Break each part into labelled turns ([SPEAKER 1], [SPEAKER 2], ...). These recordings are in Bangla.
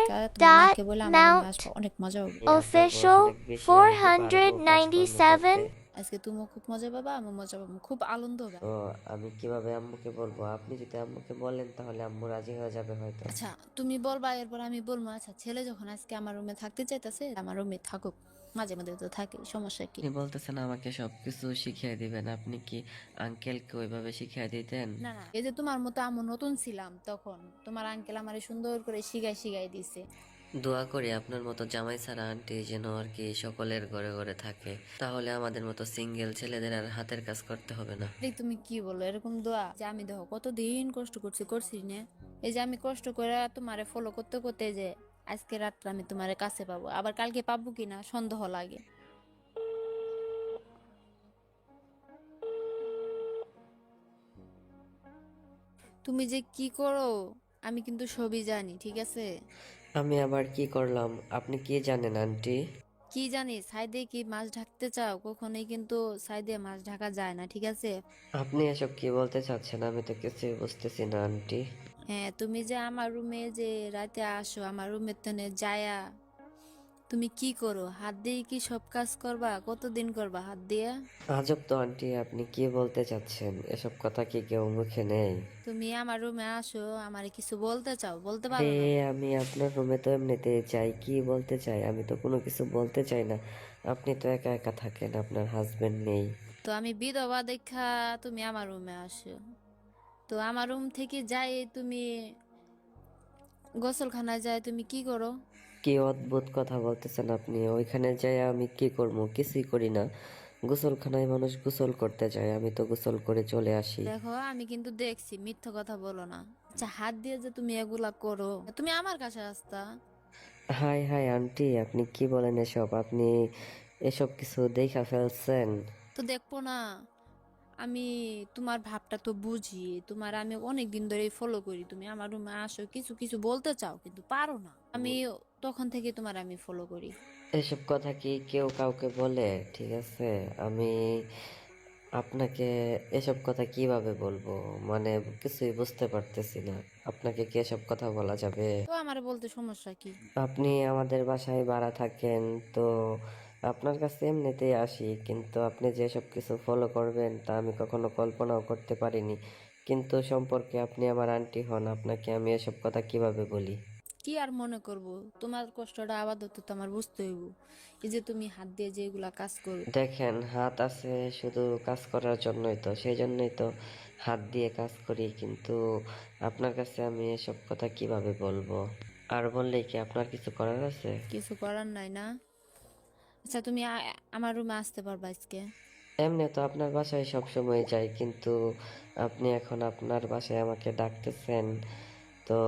[SPEAKER 1] আজকে তোমার
[SPEAKER 2] dot
[SPEAKER 1] মাকে বলে আমার রুমে
[SPEAKER 2] mount
[SPEAKER 1] আসবো, অনেক মজা হবে।
[SPEAKER 3] এই আপনার বয়স
[SPEAKER 2] official
[SPEAKER 3] অনেক বেশি, আমি কি পারবো কাজকর্ম করতে?
[SPEAKER 2] 497
[SPEAKER 1] আজকে তুমিও খুব মজা পাবা, আমি মজা পাবো, খুব আনন্দ হবে।
[SPEAKER 3] তো আমি কিভাবে আম্মুকে বলবো? আপনি যদি আম্মুকে বলেন তাহলে আম্মু রাজি হয়ে যাবে হয়তো।
[SPEAKER 1] আচ্ছা তুমি বলবা, এরপর আমি বলবো। আচ্ছা ছেলে যখন আজকে আমার রুমে থাকতে চাইতেছে, আমার রুমে থাকুক, মাঝে মাঝে তো থাকে, সমস্যা কি?
[SPEAKER 3] আপনি বলতেছেন আমাকে সবকিছু শিখিয়ে দিবেন, আপনি কি আঙ্কেলকে ওইভাবে শিখিয়ে দিতেন?
[SPEAKER 1] না না, এই যে তোমার মতো আমি নতুন ছিলাম তখন, তোমার আঙ্কেল আমারে সুন্দর করে শিখাই শিখাই দিছে।
[SPEAKER 3] দোয়া করি আপনার মতো জামাই ছাড়া আন্টি যেন আর কি সকলের ঘরে ঘরে থাকে, তাহলে আমাদের মতো সিঙ্গেল ছেলেদের আর হাতের কাজ করতে হবে না।
[SPEAKER 1] এই তুমি কি বলো, এরকম দোয়া? যে আমি দেখো কতদিন কষ্ট করছি না। এই যে আমি কষ্ট করে তোমারে ফলো করতে করতে যে আজকে রাতটা আমি তোমারে কাছে পাবো, আবার কালকে পাবো কিনা সন্দেহ লাগে। তুমি যে কি করো আমি কিন্তু সবই জানি, ঠিক আছে?
[SPEAKER 3] আমি আবার কি করলাম? আপনি কি জানেন আন্টি?
[SPEAKER 1] কি জানি, সাইডে কি মাছ ঢাকতে চাও? কখনোই কিন্তু সাইডে মাছ ঢাকা যায় না, ঠিক আছে?
[SPEAKER 3] আপনি এসব কি বলতে চাচ্ছেন? আমি তো কিছুই বুঝতেছি না আন্টি।
[SPEAKER 1] হ্যাঁ, তুমি যে আমার রুমে যে রাতে আসো, আমার রুমের তনে যায়া তুমি কি করো? হাত দিয়ে কি সব কাজ করবা? কতদিন করবা হাত দিয়ে?
[SPEAKER 3] আজব তো আন্টি, আপনি কি বলতে চাচ্ছেন? এসব কথা কি কেউ মুখে নেই?
[SPEAKER 1] তুমি আমার রুমে আসো, আমারে কিছু বলতে চাও, বলতে
[SPEAKER 3] আরে,
[SPEAKER 1] পারো না?
[SPEAKER 3] আমি আপনার রুমে তো এমনিতেই চাই, কি বলতে চাই? আমি তো কোনো কিছু বলতে চাই না। আপনি তো একা একা থাকেন, আপনার হাজবেন্ড নেই।
[SPEAKER 1] তো আমি বিধবা দেখা তুমি আমার রুমে আসো। তো আমার রুম থেকে যাই তুমি গোসলখানায় যায় তুমি কি করো?
[SPEAKER 3] কি অদ্ভুত কথা বলতেছেন আপনি! ওইখানে যাই আমি কি করবো? কিছুই করি না। গোসলখানায় মানুষ গোসল করতে যায়, আমি তো গোসল করে চলে আসি।
[SPEAKER 1] দেখো আমি কিন্তু দেখছি, মিথ্যা কথা বলো না। আচ্ছা হাত দিয়ে যে তুমি এগুলা করো, তুমি আমার কাছে আসতা।
[SPEAKER 3] হাই হাই আন্টি, আপনি কি বলেন এসব? আপনি এসব কিছু দেখা ফেলছেন?
[SPEAKER 1] তো দেখবো না? আমি তোমার ভাবটা তো বুঝি, তোমার আমি অনেক দিন ধরে ফলো করি, তুমি আমার রুমে আসো, কিছু কিছু বলতে চাও কিন্তু পারো না। আমি তখন থেকে তোমার আমি ফলো করি।
[SPEAKER 3] এসব কথা কি কেউ কাউকে বলে? ঠিক আছে, আমি আপনাকে এসব কথা কিভাবে বলবো? মানে কিছুই বুঝতে পারতেছি না। আপনাকে কি এসব কথা বলা যাবে?
[SPEAKER 1] তো আমার বলতে সমস্যা কি?
[SPEAKER 3] আপনি আমাদের বাসায় ভাড়া থাকেন, তো আপনার কাছে এমনিতেই আসি, কিন্তু আপনি যে সব কিছু ফলো করবেন তা আমি কখনো কল্পনাও করতে পারিনি। কিন্তু সম্পর্কে আপনি আমার আন্টি হন, আপনাকে আমি এসব কথা কিভাবে বলি?
[SPEAKER 1] কি আর মনে করব, তোমার কষ্টটা আপাতত তো আমার বুঝতে হইব। এই যে তুমি হাত দিয়ে যেগুলা কাজ করো।
[SPEAKER 3] দেখেন, হাত আছে শুধু কাজ করার জন্যই তো, সেই জন্যই তো হাত দিয়ে কাজ করি, কিন্তু আপনার কাছে আমি এসব কথা কিভাবে বলবো? আর বললেই কি আপনার কিছু করার আছে?
[SPEAKER 1] কিছু করার নাই না? আচ্ছা তুমি আমার রুমে আসতে পারবা আজকে?
[SPEAKER 3] এমনি তো আপনার বাসায় সব সময় যাই, কিন্তু আপনি এখন আপনার বাসায় আমাকে ডাকতেছেন, তো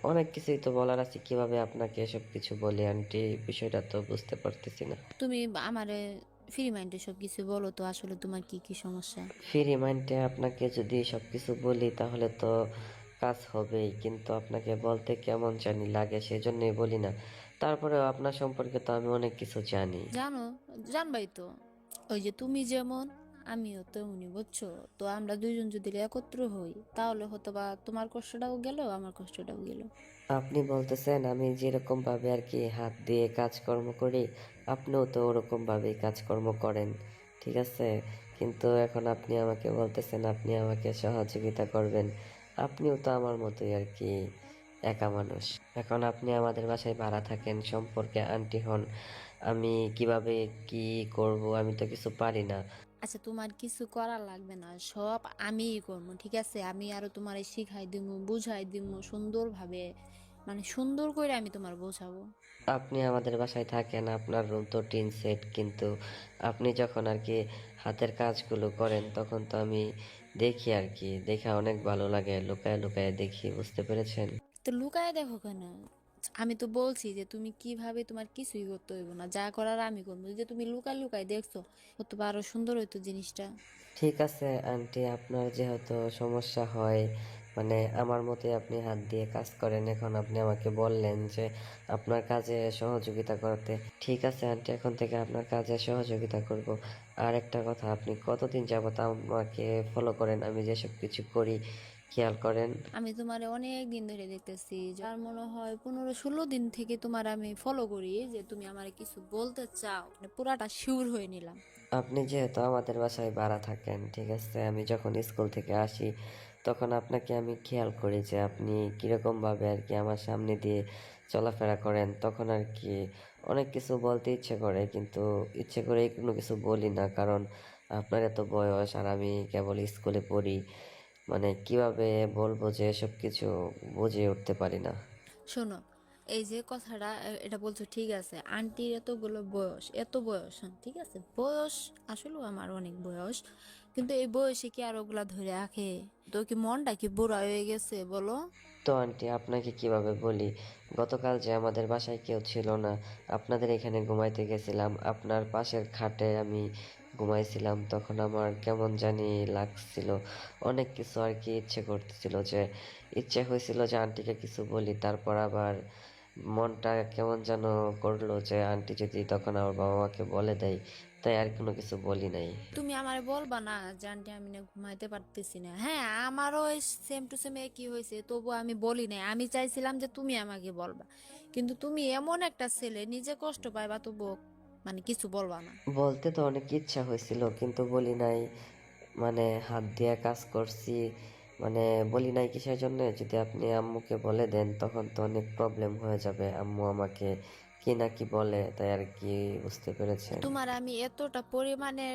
[SPEAKER 3] অনেক কিছুই তো বলার আছে, কিভাবে আপনাকে এসব কিছু বলি আন্টি, বিষয়টা তো বুঝতে পারতেছি না।
[SPEAKER 1] তুমি আমারে ফ্রি মাইন্ডে সব কিছু বলো তো, আসলে তোমার কি কি সমস্যা?
[SPEAKER 3] ফ্রি মাইন্ডে আপনাকে যদি সব কিছু বলি তাহলে তো কাজ হবেই, কিন্তু আপনাকে বলতে কেমন জানি লাগে, সেজন্যই বলি না। তারপরেও আপনার সম্পর্কে তো আমি অনেক কিছু জানি।
[SPEAKER 1] জানো, জানবাই তো। ওই যে তুমি যেমন আমিও তেমনি, বুঝছো? তো আমরা দুইজন যদি একত্র হই তাহলে হয়তো বা তোমার কষ্টটাও গেল, আমার কষ্টটাও গেল।
[SPEAKER 3] আপনি বলতেছেন আমি যেরকম ভাবে আর কি হাত দিয়ে কাজকর্ম করি, আপনিও তো ওরকম ভাবেই কাজকর্ম করেন, ঠিক আছে? কিন্তু এখন আপনি আমাকে বলতেছেন আপনি আমাকে সহযোগিতা করবেন। আপনিও তো আমার মতোই আর কি একা মানুষ। এখন আপনি আমাদের বাসায় ভাড়া থাকেন, সম্পর্কে আন্টি হন, আমি কিভাবে কি করব? আমি তো কিছু পারি না।
[SPEAKER 1] আচ্ছা তোমার কিছু করা লাগবে না, সব আমিই করবো, ঠিক আছে? আমি আরো তোমার শিখাই দিমু, বুঝাই দিমু সুন্দরভাবে, মানে সুন্দর করে আমি তোমার বোঝাবো।
[SPEAKER 3] আপনি আমাদের বাসায় থাকেন, আপনার রুম তো টিন সেট, কিন্তু আপনি যখন আর কি হাতের কাজগুলো করেন তখন তো আমি দেখি আর কি, দেখা অনেক ভালো লাগে, লুকায় লুকায় দেখি, বুঝতে পেরেছেন?
[SPEAKER 1] তো লুকায় দেখো কেন? আমি তো বলছি যে তুমি কিভাবে, তোমার কিছুই করতে হইব না, যা করার আমি করবো। যে তুমি লুকায় লুকায় দেখছো, হয়তো বা আরো সুন্দর হইতো জিনিসটা।
[SPEAKER 3] ঠিক আছে আন্টি, আপনার যেহেতু সমস্যা হয়, মানে আমার মতোই আপনি হাত দিয়ে কাজ করেন, এখন আপনি আমাকে বললেন যে আপনার কাজে সহযোগিতা করতে, ঠিক আছে আন্টি, এখন থেকে আপনার কাজে সহযোগিতা করব। আর একটা কথা, আপনি কতদিন যাবত আমাকে ফলো করেন, আমি যেসব কিছু করি, খেয়াল করেন।
[SPEAKER 1] আমি তোমারে অনেক দিন ধরে দেখতেছি, যার মনে হয় 15-16 দিন থেকে তোমার আমি ফলো করি, যে তুমি আমার কিছু বলতে চাও, মানে পুরাটা শিওর হয়ে নিলাম।
[SPEAKER 3] আপনি যেহেতু আমাদের বাসায় ভাড়া থাকেন, ঠিক আছে, আমি যখন স্কুল থেকে আসি তখন আপনাকে আমি খেয়াল করি যে আপনি কীরকমভাবে আর কি আমার সামনে দিয়ে চলাফেরা করেন। তখন আর কি অনেক কিছু বলতে ইচ্ছে করে, কিন্তু ইচ্ছে করে কোনো কিছু বলি না, কারণ আপনার এত বয়স আর আমি কেবল স্কুলে পড়ি, মানে কিভাবে বলবো যে এসব কিছু বুঝে উঠতে পারি না।
[SPEAKER 1] শোনো, এই যে কথাটা এটা বলছো ঠিক আছে, আন্টির এতগুলো বয়স, এত বয়স, হ্যাঁ ঠিক আছে, বয়স আসলেও আমার অনেক বয়স, কিন্তু এই বয়সে কি আর ওগুলা ধরে রাখে? তো কি মনটা কি বুড়া হয়ে গেছে বলো?
[SPEAKER 3] তো আন্টি আপনাকে কিভাবে বলি, গতকাল যে আমাদের বাসায় কেউ ছিল না, আপনাদের এখানে ঘুমাইতে গেছিলাম, আপনার পাশের খাটে আমি ঘুমাইছিলাম, তখন আমার কেমন জানি লাগছিল, অনেক কিছু আর কি ইচ্ছে করতেছিল, যে ইচ্ছে হয়েছিল যে আন্টিকে কিছু বলি, তারপর আবার মনটা কেমন যেন করলো যে আন্টি যদি তখন আমার বাবা মাকে বলে দেয়, তাই আর কোনো কিছু বলি নাই।
[SPEAKER 1] তুমি আমারে বলবা না যে আন্টি আমি না ঘুমাইতে পারতেছি না? হ্যাঁ, আমারও সেম টু সেম একই হয়েছে, তবু আমি বলি নাই। আমি চাইছিলাম যে তুমি আমাকে বলবা, কিন্তু তুমি এমন একটা ছেলে, নিজে কষ্ট পাইবা তবু মানে কিছু বলবা না।
[SPEAKER 3] বলতে তো অনেক ইচ্ছা হয়েছিল কিন্তু বলি নাই, মানে হাত দিয়ে কাজ করছি, মানে বলি নাই কিসের জন্য, যদি আপনি আম্মুকে বলে দেন তখন তো অনেক প্রবলেম হয়ে যাবে, আম্মু আমাকে কি না কি বলে, তাই আর কি, বুঝতে পেরেছেন।
[SPEAKER 1] তোমার আমি এতটা পরিমাণে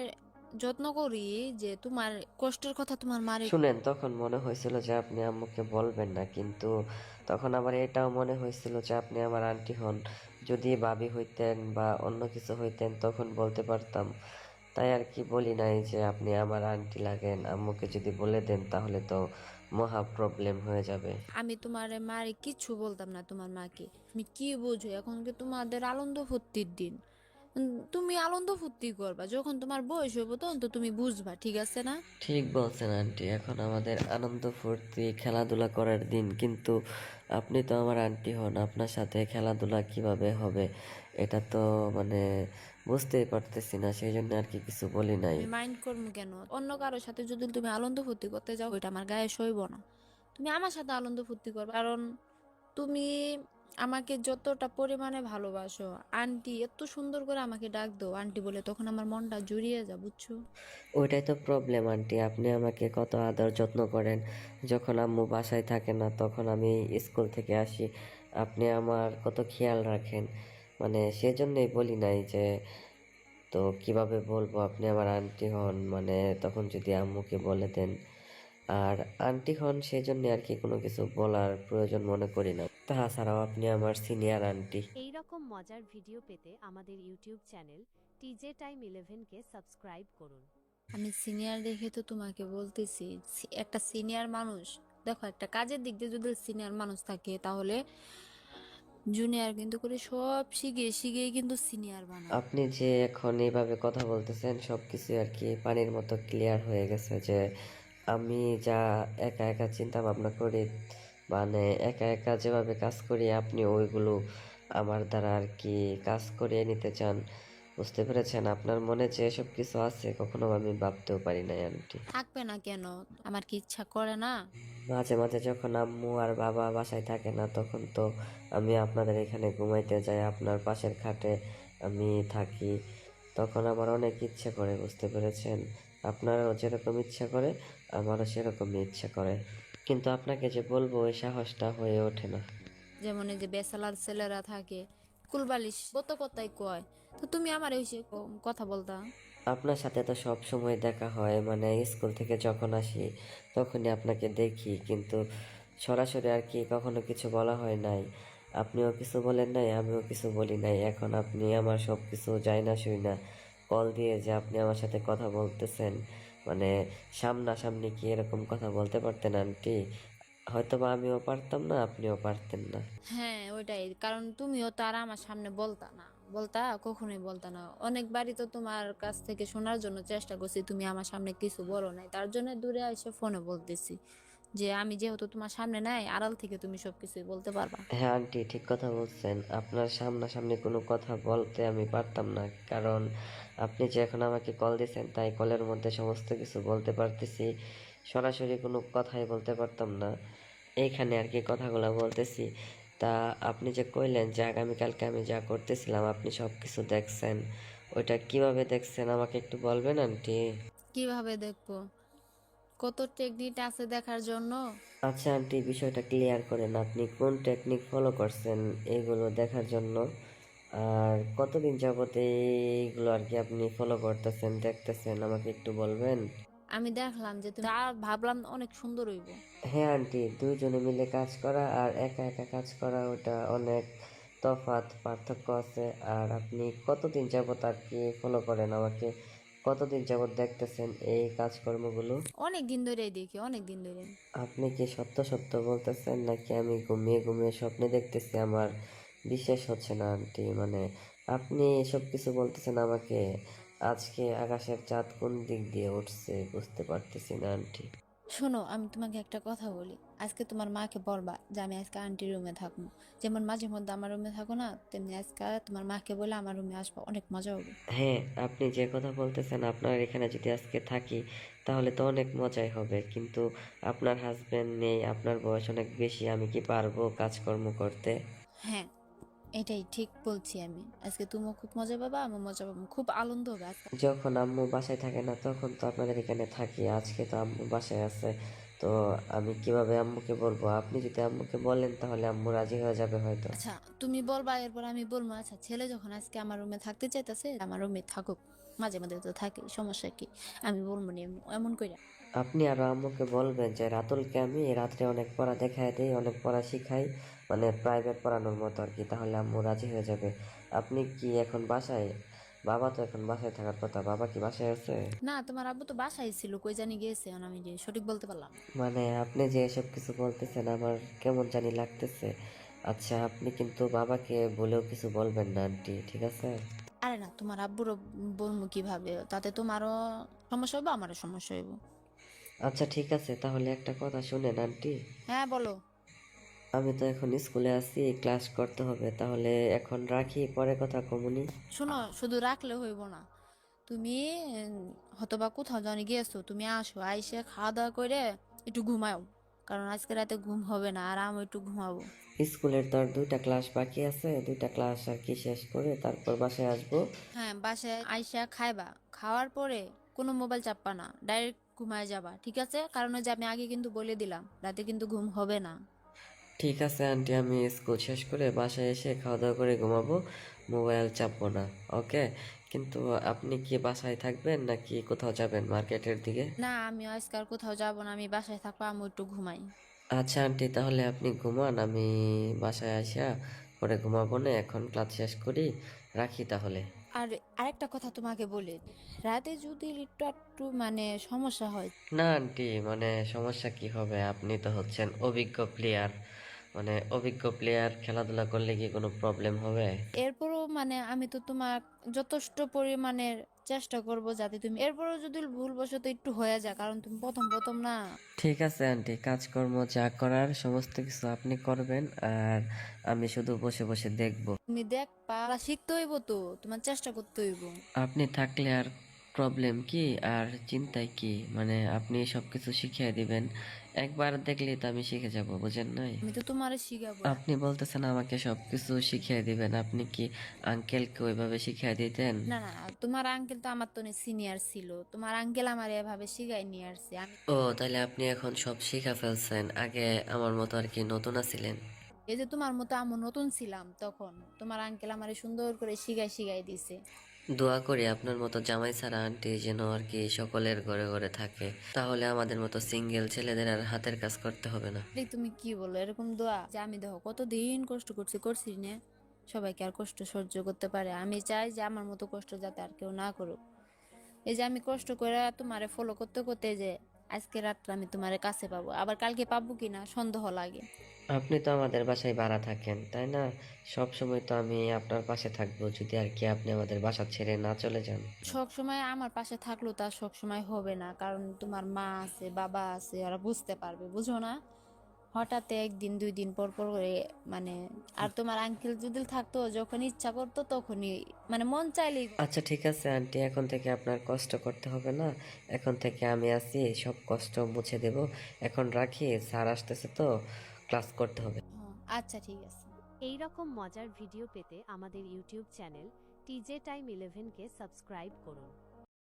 [SPEAKER 1] যত্ন করি যে তোমার কষ্টের কথা তোমার মারে।
[SPEAKER 3] শুনেন, তখন মনে হয়েছিল যে আপনি আম্মুকে বলবেন না, কিন্তু তখন আবার এটাও মনে হয়েছিল যে আপনি আমার আন্টি হন, যদি ভাবি হইতেন বা অন্য কিছু হইতেন তখন বলতে পারতাম, তাই আর কি বলি নাই যে আপনি আমার আন্টি লাগেন, আম্মুকে যদি বলে দেন তাহলে তো মহা প্রবলেম হয়ে যাবে।
[SPEAKER 1] আমি তোমার মারে কিচ্ছু বলতাম না, তোমার মাকে। তুমি কি বুঝো, এখন কি তোমাদের আনন্দ ফুর্তির দিন? তুমি আনন্দ ফুর্তি করবা, যখন তোমার বয়স হইব তখন তো তুমি বুঝবা, ঠিক আছে না?
[SPEAKER 3] ঠিক বলছেন আন্টি, এখন আমাদের আনন্দ ফুর্তি খেলাধুলা করার দিন, কিন্তু আপনি তো আমার আন্টি হন, আপনার সাথে খেলাধুলা কিভাবে হবে এটা তো মানে বুঝতেই পারতেছি না, সেই জন্য আর কি কিছু বলি নাই।
[SPEAKER 1] আমি মাইন্ড করবো কেন? অন্য কারোর সাথে যদি তুমি আনন্দ ফুর্তি করতে যাও, ওইটা আমার গায়ে সইব না। তুমি আমার সাথে আনন্দ ফুর্তি করবে, কারণ তুমি আমাকে যতটা পরিমাণে ভালোবাসো। আন্টি এত সুন্দর করে আমাকে ডাক দাও আন্টি বলে, তখন আমার মনটা জুড়িয়ে যা, বুঝছো?
[SPEAKER 3] ওইটাই তো প্রবলেম আন্টি, আপনি আমাকে কত আদর যত্ন করেন, যখন আম্মু বাসায় থাকে না তখন আমি স্কুল থেকে আসি, আপনি আমার কত খেয়াল রাখেন, মানে সেজন্যই বলি নাই যে, তো কিভাবে বলবো আপনি আমার আন্টি হন, মানে তখন যদি আম্মুকে বলে দেন, আর আন্টি হন সেজন্য আর কি কোনো কিছু বলার প্রয়োজন মনে করি না, তাছাড়াও আপনি আমার সিনিয়র আন্টি।
[SPEAKER 2] এই রকম মজার ভিডিও পেতে আমাদের ইউটিউব চ্যানেল টিজে টাইম 11কে সাবস্ক্রাইব করুন।
[SPEAKER 1] আমি সিনিয়র দেখে তো তোমাকে বলতেছি, একটা সিনিয়র মানুষ, দেখো একটা কাজের দিক দিয়ে যদি সিনিয়র মানুষ থাকে, তাহলে জুনিয়র কিন্তু করে সব শিখে শিখে কিন্তু সিনিয়র বানায়।
[SPEAKER 3] আপনি যে এখন এইভাবে কথা বলতেছেন সবকিছু আর কি পানির মতো ক্লিয়ার হয়ে গেছে, যে আমি যা একা একা চিন্তা ভাবনা করি, মানে একা একা যেভাবে কাজ করি আপনি ওইগুলো আমার দ্বারা আর কি কাজ করিয়ে নিতে চান, বুঝতে পেরেছেন, আপনার মনে যে এসব কিছু আছে কখনো আমি ভাবতেও পারি না আন্টি।
[SPEAKER 1] থাকবে না কেন? আমার কি ইচ্ছা করে না?
[SPEAKER 3] মাঝে মাঝে যখন আম্মু আর বাবা বাসায় থাকে না তখন তো আমি আপনাদের এখানে ঘুমাইতে যাই, আপনার পাশের খাটে আমি থাকি, তখন আমার অনেক ইচ্ছে করে, বুঝতে পেরেছেন, আপনারও যেরকম ইচ্ছা করে আমারও সেরকমই ইচ্ছা করে, কিন্তু আপনাকে যে বলবো ওই সাহসটা হয়ে ওঠে না।
[SPEAKER 1] যেমন এই যে বেসালার ছেলেরা থাকে, কুলবালিশ কত কথাই কয়, তো তুমি আমার ওই সে কথা বলতা।
[SPEAKER 3] আপনার সাথে তো সব সময় দেখা হয়, মানে স্কুল থেকে যখন আসি তখনই আপনাকে দেখি, কিন্তু সরাসরি আর কি কখনো কিছু বলা হয় নাই, আপনিও কিছু বলেন নাই আমিও কিছু বলি নাই, এখন আপনি আমার সব কিছু যাই না শুই না কল দিয়ে যে আপনি আমার সাথে কথা বলতেছেন, মানে সামনাসামনি কি এরকম কথা বলতে পারতেন আন্টি? হয়তোবা আমিও পারতাম না, আপনিও পারতেন না।
[SPEAKER 1] হ্যাঁ ওইটাই, কারণ তুমিও তো আর আমার সামনে বলতা না, বলতা কখনোই বলতা না। অনেকবারই তো তোমার কাছ থেকে শোনার জন্য চেষ্টা করছি, তুমি আমার সামনে কিছু বলো নাই, তার জন্য দূরে এসে ফোনে বলতেছি যে আমি যেহেতু তোমার সামনে নাই, আড়াল থেকে তুমি সবকিছুই বলতে পারবা।
[SPEAKER 3] হ্যাঁ আন্টি, ঠিক কথা বলছেন, আপনার সামনাসামনি কোনো কথা বলতে আমি পারতাম না, কারণ আপনি যে এখন আমাকে কল দিয়েছেন তাই কলের মধ্যে সমস্ত কিছু বলতে পারতেছি, সরাসরি কোনো কথাই বলতে পারতাম না, এইখানে আর কি কথাগুলো বলতেছি। তা আপনি যে কইলেন যে আগামীকালকে আমি যা করতেছিলাম আপনি সব কিছু দেখছেন, ওইটা কিভাবে দেখছেন আমাকে একটু বলবেন আন্টি?
[SPEAKER 1] কিভাবে দেখবো? কত টেকনিক আছে দেখার জন্য।
[SPEAKER 3] আচ্ছা আন্টি, বিষয়টা ক্লিয়ার করেন, আপনি কোন টেকনিক ফলো করছেন এগুলো দেখার জন্য, আর কতদিন যাবত এইগুলো আর কি আপনি ফলো করতেছেন দেখতেছেন আমাকে একটু বলবেন?
[SPEAKER 1] আমি দেখলাম যে তুমি আর ভাবলাম অনেক সুন্দর হইব।
[SPEAKER 3] হ্যাঁ আন্টি, দুইজনে মিলে কাজ করা আর একা একা কাজ করা ওটা অনেক তফাৎ পার্থক্য আছে। আর আপনি কতদিন যাবত আর কি ফলো করেন আমাকে, কতদিন যাবত দেখতেছেন এই কাজকর্মগুলো?
[SPEAKER 1] অনেক দিন ধরেই দেখি, অনেক দিন ধরে।
[SPEAKER 3] আপনি কি সত্য সত্য বলতেছেন নাকি আমি ঘুমিয়ে ঘুমিয়ে স্বপ্নে দেখতেছি? আমার বিশ্বাস হচ্ছে না আন্টি, মানে আপনি এসব কিছু বলতেছেন আমাকে, আজকে আকাশের চাঁদ কোন দিক দিয়ে উঠছে বুঝতে পারতেছি না আন্টি।
[SPEAKER 1] শোনো, আমি তোমাকে একটা কথা বলি। আজকে তোমার মাকে বলবা যে আমি আজকে আন্টির রুমে থাকবো। যেমন মাঝে মধ্যে আমার রুমে থাকো না, তেমনি আজকে তোমার মাকে বলে আমার রুমে আসবো, অনেক মজা হবে।
[SPEAKER 3] হ্যাঁ, আপনি যে কথা বলতেছেন আপনার এখানে যদি আজকে থাকি তাহলে তো অনেক মজাই হবে, কিন্তু আপনার হাজবেন্ড নেই, আপনার বয়স অনেক বেশি, আমি কি পারবো কাজকর্ম করতে?
[SPEAKER 1] হ্যাঁ, এটাই ঠিক বলছি আমি। আজকে তুমিও খুব মজা পাবা, আমিও মজা পাবো, খুব আনন্দ হবে আজকে।
[SPEAKER 3] যখন আম্মু বাসায় থাকে না তখন তো আপনাদের এখানে থাকি, আজকে তো আম্মু বাসায় আছে, তো আমি কিভাবে আম্মুকে বলবো? আপনি যদি আম্মুকে বলেন তাহলে আম্মু রাজি হয়ে যাবে হয়তো।
[SPEAKER 1] আচ্ছা, তুমি বলবা, এরপর আমি বলবো। আচ্ছা, ছেলে যখন আজকে আমার রুমে থাকতে চাইতেছে, আমার রুমে থাকুক। মাঝে মাঝে তো থাকে, সমস্যা কি? আমি বলবো নি এমন কইরা।
[SPEAKER 3] আপনি আরো আম্মুকে বলবেন যে রাতুলকে আমি রাত্রে অনেক পড়া দেখায় দিই, অনেক পড়া শিখাই, মানে প্রাইভেট পড়ানোর মতো আর কি, তাহলে আম্মু রাজি হয়ে যাবে। আপনি কি এখন বাসায়? বাবা তো এখন বাসায় থাকার কথা, বাবা কি বাসায় আছে?
[SPEAKER 1] না, তোমার আব্বু তো বাসায় ছিল, কই জানি গিয়েছে, এখন আমি যে সঠিক বলতে পারলাম না।
[SPEAKER 3] মানে আপনি যে এসব কিছু বলতেছেন আমার কেমন জানি লাগতেছে। আচ্ছা, আপনি কিন্তু বাবাকে বলেও কিছু বলবেন না আন্টি, ঠিক আছে?
[SPEAKER 1] আরে না, তোমার আব্বুরও বলবো কিভাবে? তাতে তোমারও সমস্যা হইব, আমারও সমস্যা হইব।
[SPEAKER 3] আচ্ছা ঠিক আছে, তাহলে একটা কথা শুনেন আন্টি,
[SPEAKER 1] হ্যাঁ, বলো।
[SPEAKER 3] আমি তো এখন স্কুলে আছি, ক্লাস করতে হবে, তাহলে এখন রাখি, পরে কথা কমুনি।
[SPEAKER 1] শোনো, শুধু রাখলে হইব না। তুমি হয়তোবা কোথাও জানি গিয়েছো, তুমি আসো, আইসে খাওয়া দাওয়া করে একটু ঘুমাও। কারণ আজকে রাতে ঘুম হবে না, আর আমি একটু ঘুমাবো।
[SPEAKER 3] স্কুলের তো আর দুইটা ক্লাস বাকি আছে, দুইটা ক্লাস আর কি শেষ করে তারপর বাসায় আসবো।
[SPEAKER 1] হ্যাঁ, বাসায় আইসা খাইবা, খাওয়ার পরে কোনো মোবাইল চাপবা না, ডাইরেক্ট ঘুমায় যাবা, ঠিক আছে? কারণ ওই যে আমি আগে কিন্তু বলে দিলাম, রাতে কিন্তু ঘুম হবে না।
[SPEAKER 3] ঠিক আছে আন্টি, আমি স্কুল শেষ করে বাসায় এসে খাওয়া দাওয়া করে ঘুমাবো, মোবাইল চাপবো না। ওকে, কিন্তু আপনি কি বাসায় থাকবেন নাকি কোথাও যাবেন মার্কেটের দিকে?
[SPEAKER 1] না, আমি আজকে আর কোথাও যাবো না, আমি বাসায় থাকবো, আমি একটু ঘুমাই।
[SPEAKER 3] আচ্ছা আন্টি, তাহলে আপনি ঘুমান, আমি বাসায় আসা পরে ঘুমাবো না, এখন ক্লাস শেষ করি, রাখি তাহলে।
[SPEAKER 1] আর আরেকটা কথা তোমাকে বলি, রাতে যদি একটু একটু মানে সমস্যা হয়,
[SPEAKER 3] না আন্টি, মানে সমস্যা কি হবে? আপনি তো হচ্ছেন অভিজ্ঞ প্লেয়ার, মানে অভিজ্ঞ প্লেয়ার খেলাধুলা করলে কি কোনো প্রবলেম হবে?
[SPEAKER 1] এরপরও মানে আমি তো তোমার যথেষ্ট পরিমাণের চেষ্টা করব যাতে তুমি, এরপরও যদি ভুলবশত একটু হয়ে যায়, কারণ তুমি প্রথম প্রথম না।
[SPEAKER 3] ঠিক আছে আন্টি, কাজকর্ম যা করার সমস্ত কিছু আপনি করবেন, আর আমি শুধু বসে বসে দেখব।
[SPEAKER 1] তুমি দেখবা, শিখতে হইব তো, তোমার চেষ্টা করতে হইব।
[SPEAKER 3] আপনি থাকলে আর প্রবলেম কি, আর চিন্তায় কি, মানে আপনি সবকিছু শিখিয়ে দিবেন, একবার দেখলেই তো আমি শিখে যাব, বুঝেন নাই?
[SPEAKER 1] আমি তো তোমারে শিখাবো।
[SPEAKER 3] আপনি বলতেছেন আমাকে সবকিছু শিখিয়ে দিবেন, আপনি কি আঙ্কেলকে ওইভাবে শিখিয়ে দিতেন?
[SPEAKER 1] না না, তোমার আঙ্কেল তো আমার তো সিনিয়র ছিল, তোমার আঙ্কেল আমার এভাবে শিখাই নিয়ে আসছে। আমি
[SPEAKER 3] ও, তাহলে আপনি এখন সব শিখা ফেলছেন, আগে আমার মতো আর কি নতুন আছিলেন।
[SPEAKER 1] এই যে তোমার মতো আমি নতুন ছিলাম তখন, তোমার আঙ্কেল আমারে সুন্দর করে শিখাই শিখাই দিছে।
[SPEAKER 3] দোয়া করি আপনার মতো জামাই ছাড়া আন্টি যেন আর কি সকলের ঘরে ঘরে থাকে, তাহলে আমাদের মতো সিঙ্গেল ছেলেদের আর হাতের কাজ করতে হবে না।
[SPEAKER 1] এই তুমি কি বলো, এরকম দোয়া? যে আমি দেখো কতদিন কষ্ট করছি না, সবাইকে আর কষ্ট সহ্য করতে পারে? আমি চাই যে আমার মতো কষ্ট যাতে আর কেউ না করুক। এই যে আমি কষ্ট করে তোমারে ফলো করতে করতে যে আজকে রাতটা আমি তোমারে কাছে পাবো, আবার কালকে পাবো কিনা সন্দেহ লাগে।
[SPEAKER 3] আপনি তো আমাদের বাসায় ভাড়া থাকেন তাই না? সব সময় তো আমি আপনার পাশে থাকবো যদি আর কি আপনি আমাদের বাসা ছেড়ে না চলে যান।
[SPEAKER 1] সব সময় আমার পাশে থাকলেও তা সব সময় হবে না, কারণ তোমার মা আছে, বাবা আছে, ওরা বুঝতে পারবে, বুঝো না? হঠাৎ একদিন 2 দিন পর পর করে মানে, আর তোমার আঙ্কেল যদি থাকতো যখন ইচ্ছা করতো তখনই মানে মন চাইলেই।
[SPEAKER 3] আচ্ছা ঠিক আছে আন্টি, এখন থেকে আপনার কষ্ট করতে হবে না। এখন থেকে আমি আছি, সব কষ্ট মুছে দেব। এখন রাখি, স্যার আসতেছে তো, ক্লাস করতে হবে।
[SPEAKER 1] হ্যাঁ, আচ্ছা ঠিক আছে।
[SPEAKER 2] এই রকম মজার ভিডিও পেতে আমাদের ইউটিউব চ্যানেল টিজে টাইম 11কে সাবস্ক্রাইব করুন।